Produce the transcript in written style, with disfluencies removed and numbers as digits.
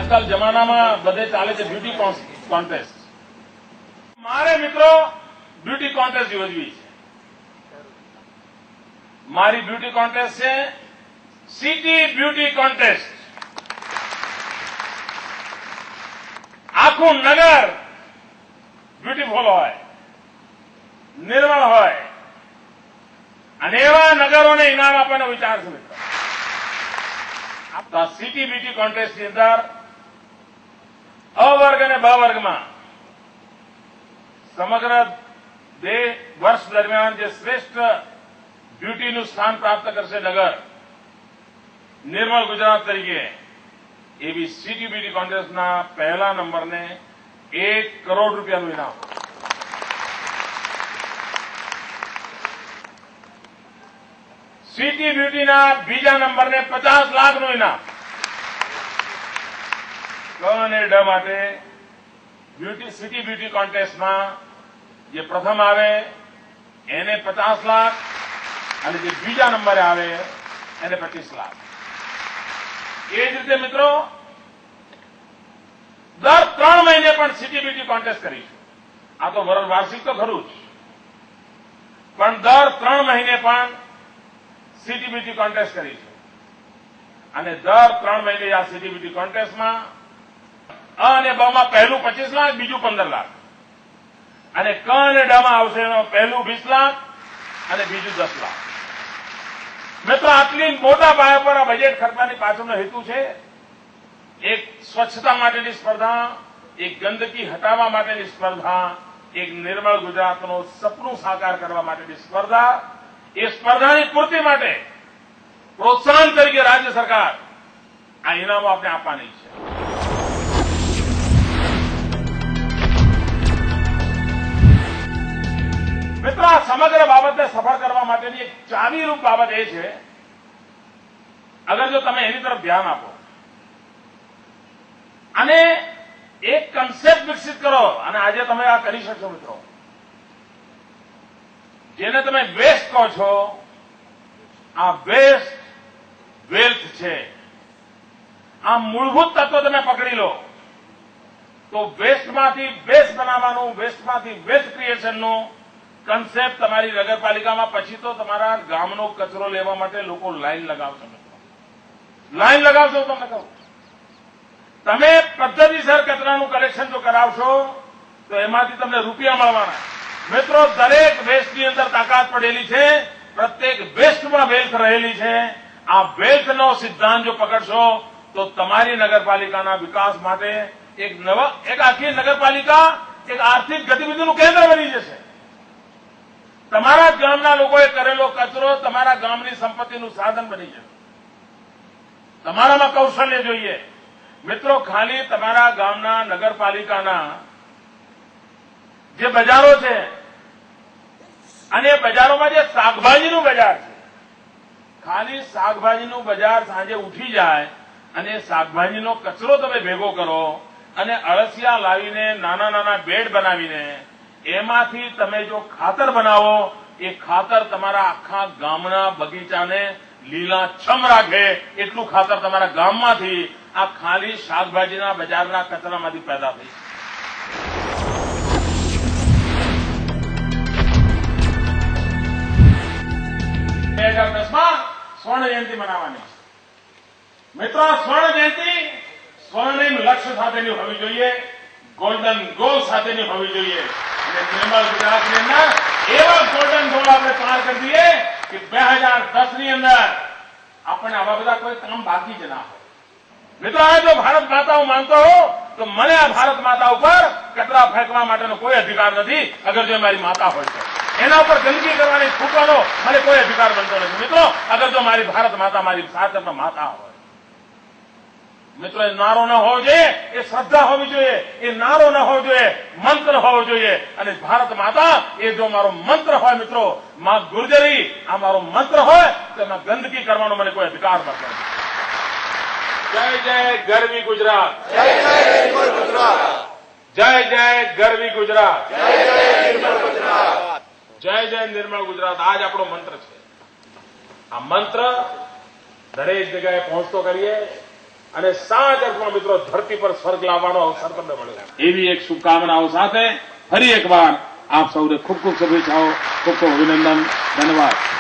આજકાલ જમાનામાં બધે ચાલે છે બ્યુટી કોન્ટેસ્ટ. મારે મિત્રો બ્યુટી કોન્ટેસ્ટ યોજવી છે. મારી બ્યુટી કોન્ટેસ્ટ છે સિટી બ્યુટી કોન્ટેસ્ટ. આખું નગર બ્યુટીફુલ હોય, નિર્મળ હોય અને એવા નગરોને ઇનામ આપવાનો વિચાર છે મિત્રો. આ સિટી બ્યુટી કોન્ટેસ્ટની અંદર અ વર્ગ અને બ વર્ગમાં સમગ્ર વર્ષ દરમિયાન જે શ્રેષ્ઠ બ્યુટીનું સ્થાન પ્રાપ્ત કરશે નગર નિર્મળ ગુજરાત તરીકે, એવી સિટી બ્યુટી કોન્ટેસ્ટના પહેલા નંબરને 1 કરોડ રૂપિયાનું ઇનામ. સિટી બ્યુટીના બીજા નંબરને 50 લાખનું ઇનામ. ક અને ડ માટે સિટી બ્યુટી કોન્ટેસ્ટમાં જે પ્રથમ આવે એને 50 લાખ અને જે બીજા નંબરે આવે એને 25 લાખ. એ જ રીતે મિત્રો દર 3 મહિને પણ સિટી બ્યુટી કોન્ટેસ્ટ કરીશું. આ તો વાર્ષિક તો ખરું જ, પણ દર 3 મહિને પણ સિટી બ્યુટી કોન્ટેસ્ટ કરીશું. અને દર 3 મહિને આ સિટી બ્યુટી કોન્ટેસ્ટમાં અ અને બ માં પહેલું 25 લાખ, બીજું 15 લાખ અને ક અને ડ માં આવશે પહેલું 20 લાખ અને બીજું 10 લાખ. મિત્રો આટલી મોટા પાયા પર આ બજેટ ખર્ચવાની પાછળનો હેતુ છે એક સ્વચ્છતા માટેની સ્પર્ધા, એક ગંદકી હટાવવા માટેની સ્પર્ધા, એક નિર્મળ ગુજરાતનું સપનું સાકાર કરવા માટેની સ્પર્ધા. એ સ્પર્ધાની પૂર્તિ માટે પ્રોત્સાહન તરીકે રાજ્ય સરકાર આ ઇનામો આપણે આપવાની છે. મિત્રો આ સમગ્ર બાબતને સફળ કરવા માટેની એક ચાવીરૂપ બાબત એ છે, અગર જો તમે એની તરફ ધ્યાન આપો અને એક કન્સેપ્ટ વિકસિત કરો, અને આજે તમે આ કરી શકશો મિત્રો, જેને તમે વેસ્ટ કહો છો, આ વેસ્ટ વેલ્થ છે. આ મૂળભૂત તત્વ તમે પકડી લો તો વેસ્ટમાંથી બેસ્ટ બનાવવાનું, વેસ્ટમાંથી વેલ્થ ક્રિએશનનું કન્સેપ્ટ તમારી નગરપાલિકામાં, પછી તો તમારા ગામનો કચરો લેવા માટે લોકો લાઈન લગાવશે મિત્રો. લાઈન લગાવશો તમને કહું, તમે પદ્ધતિસર કચરાનું કલેક્શન જો કરાવશો તો એમાંથી તમને રૂપિયા મળવાના. મિત્રો દરેક વેસ્ટની અંદર તાકાત પડેલી છે, પ્રત્યેક વેસ્ટમાં વેલ્થ રહેલી છે. આ વેલ્થનો સિદ્ધાંત જો પકડશો તો તમારી નગરપાલિકાના વિકાસ માટે એક આખી નગરપાલિકા એક આર્થિક ગતિવિધિનું કેન્દ્ર બની જશે. તમારા ગામના લોકોએ કરેલો કચરો તમારા ગામની સંપત્તિનું સાધન બની જશે. તમારામાં કૌશલ્ય જોઈએ મિત્રો. ખાલી તમારા ગામના નગરપાલિકાના જે બજારો છે અને બજારોમાં જે શાકભાજીનું બજાર છે, ખાલી શાકભાજીનું બજાર સાંજે ઉઠી જાય અને શાકભાજીનો કચરો તમે ભેગો કરો અને અળસિયા લાવીને નાના નાના બેડ બનાવીને એમાંથી તમે જો ખાતર બનાવો, એ ખાતર તમારા આખા ગામના બગીચાને લીલાછમ રાખે એટલું ખાતર તમારા ગામમાંથી આ ખાલી શાકભાજીના બજારના કચરામાંથી પેદા થઈ. 2010માં સ્વર્ણ જયંતિ મનાવવાની છે મિત્રો. આ સ્વર્ણ જયંતિ સ્વર્ણિમ લક્ષ્ય સાથેની હોવી જોઈએ, ગોલ્ડન ગોલ સાથેની હોવી જોઈએ. અને નિર્મળ ગુજરાતની અંદર એવા ગોલ્ડન ગોલ આપણે પાર કરી દઈએ કે 2010ની અંદર આપણને આવા બધા કોઈ કામ બાકી જ ના હોય. મિત્રો આ જો ભારત માતા હું માનતો હોઉં તો મને આ ભારત માતા ઉપર કચરા ફેંકવા માટેનો કોઈ અધિકાર નથી. અગર જો મારી માતા હોય તો એના ઉપર ગંદકી કરવાની છૂટવાનો મને કોઈ અધિકાર બનતો નથી મિત્રો. અગર જો મારી ભારત માતા મારી સાથે માતા હોય મિત્રો, એ નારો ન હોવો જોઈએ, એ શ્રદ્ધા હોવી જોઈએ, એ નારો ન હોવો જોઈએ, મંત્ર હોવો જોઈએ. અને ભારત માતા એ જો મારો મંત્ર હોય મિત્રો, માં ગુર્જરી આ મારો મંત્ર હોય તો એમાં ગંદકી કરવાનો મને કોઈ અધિકાર નથી. જય જય ગરવી ગુજરાત, જય જય નિર્મળ ગુજરાત, જય જય ગરવી ગુજરાત, જય જય નિર્મળ ગુજરાત, જય જય નિર્મળ ગુજરાત. આજ આપણો મંત્ર છે. આ મંત્ર દરેક જગ્યાએ પહોંચતો કરીએ અને સાચ અર્થમાં મિત્રો ધરતી પર સ્વર્ગ લાવવાનો અવસર તમને મળ્યો. એવી એક શુભકામનાઓ સાથે ફરી એકવાર આપ સૌને ખૂબ ખૂબ શુભેચ્છાઓ, ખૂબ ખૂબ અભિનંદન, ધન્યવાદ.